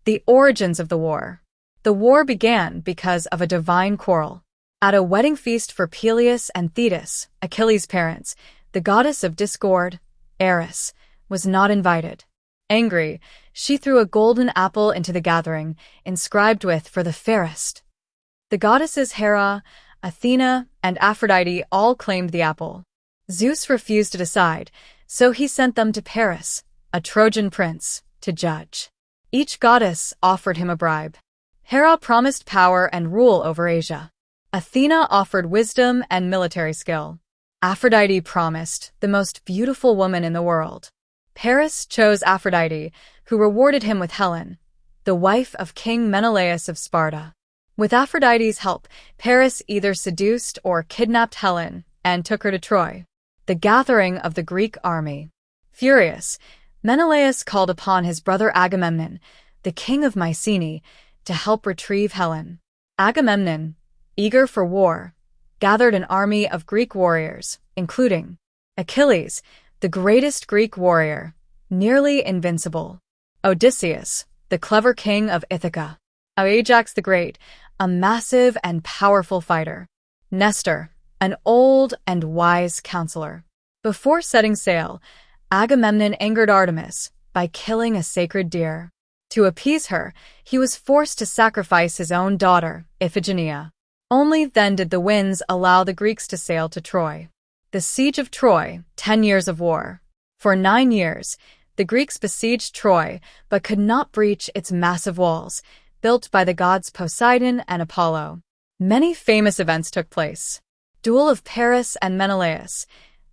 The origins of the war. The war began because of a divine quarrel. At a wedding feast for Peleus and Thetis, Achilles' parents, the goddess of discord, Eris, was not invited. Angry, she threw a golden apple into the gathering, inscribed with "For the fairest." The goddesses Hera, Athena, and Aphrodite all claimed the apple. Zeus refused to decide, so he sent them to Paris, a Trojan prince, to judge. Each goddess offered him a bribe. Hera promised power and rule over Asia. Athena offered wisdom and military skill. Aphrodite promised the most beautiful woman in the world. Paris chose Aphrodite, who rewarded him with Helen, the wife of King Menelaus of Sparta. With Aphrodite's help, Paris either seduced or kidnapped Helen and took her to Troy. The gathering of the Greek army. Furious, Menelaus called upon his brother Agamemnon, the king of Mycenae, to help retrieve Helen. Agamemnon, eager for war, gathered an army of Greek warriors, including Achilles, the greatest Greek warrior, nearly invincible; Odysseus, the clever king of Ithaca; Ajax the Great, a massive and powerful fighter; Nestor, an old and wise counselor. Before setting sail, Agamemnon angered Artemis by killing a sacred deer. To appease her, he was forced to sacrifice his own daughter, Iphigenia. Only then did the winds allow the Greeks to sail to Troy. The Siege of Troy, 10 years of war. For 9 years, the Greeks besieged Troy but could not breach its massive walls, built by the gods Poseidon and Apollo. Many famous events took place. Duel of Paris and Menelaus.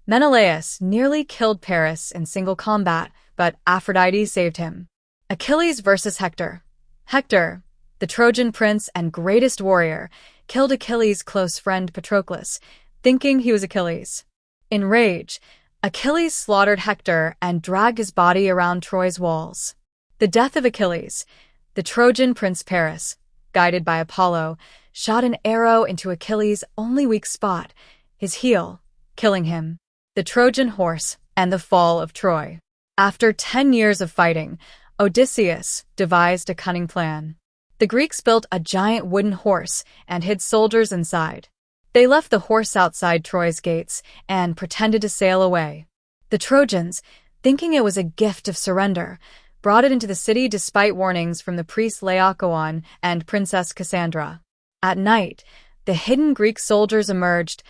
Menelaus nearly killed Paris in single combat, but Aphrodite saved him. Achilles versus Hector. Hector, the Trojan prince and greatest warrior, killed Achilles' close friend Patroclus, thinking he was Achilles. In rage, Achilles slaughtered Hector and dragged his body around Troy's walls. The death of Achilles. The Trojan prince Paris, guided by Apollo, shot an arrow into Achilles' only weak spot, his heel, killing him. The Trojan horse and the fall of Troy. After 10 years of fighting, Odysseus devised a cunning plan. The Greeks built a giant wooden horse and hid soldiers inside. They left the horse outside Troy's gates and pretended to sail away. The Trojans, thinking it was a gift of surrender, brought it into the city despite warnings from the priest Laocoon and Princess Cassandra. At night, the hidden Greek soldiers emerged,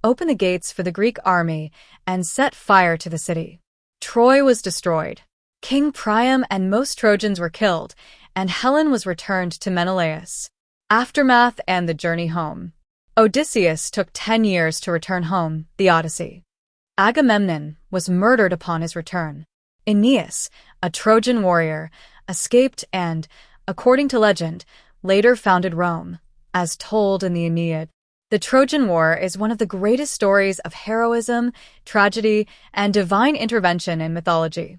opened the gates for the Greek army, and set fire to the city. Troy was destroyed. King Priam and most Trojans were killed, and Helen was returned to Menelaus. Aftermath and the journey home. Odysseus took 10 years to return home, the Odyssey. Agamemnon was murdered upon his return. Aeneas, a Trojan warrior, escaped and, according to legend, later founded Rome, as told in the Aeneid. The Trojan War is one of the greatest stories of heroism, tragedy, and divine intervention in mythology.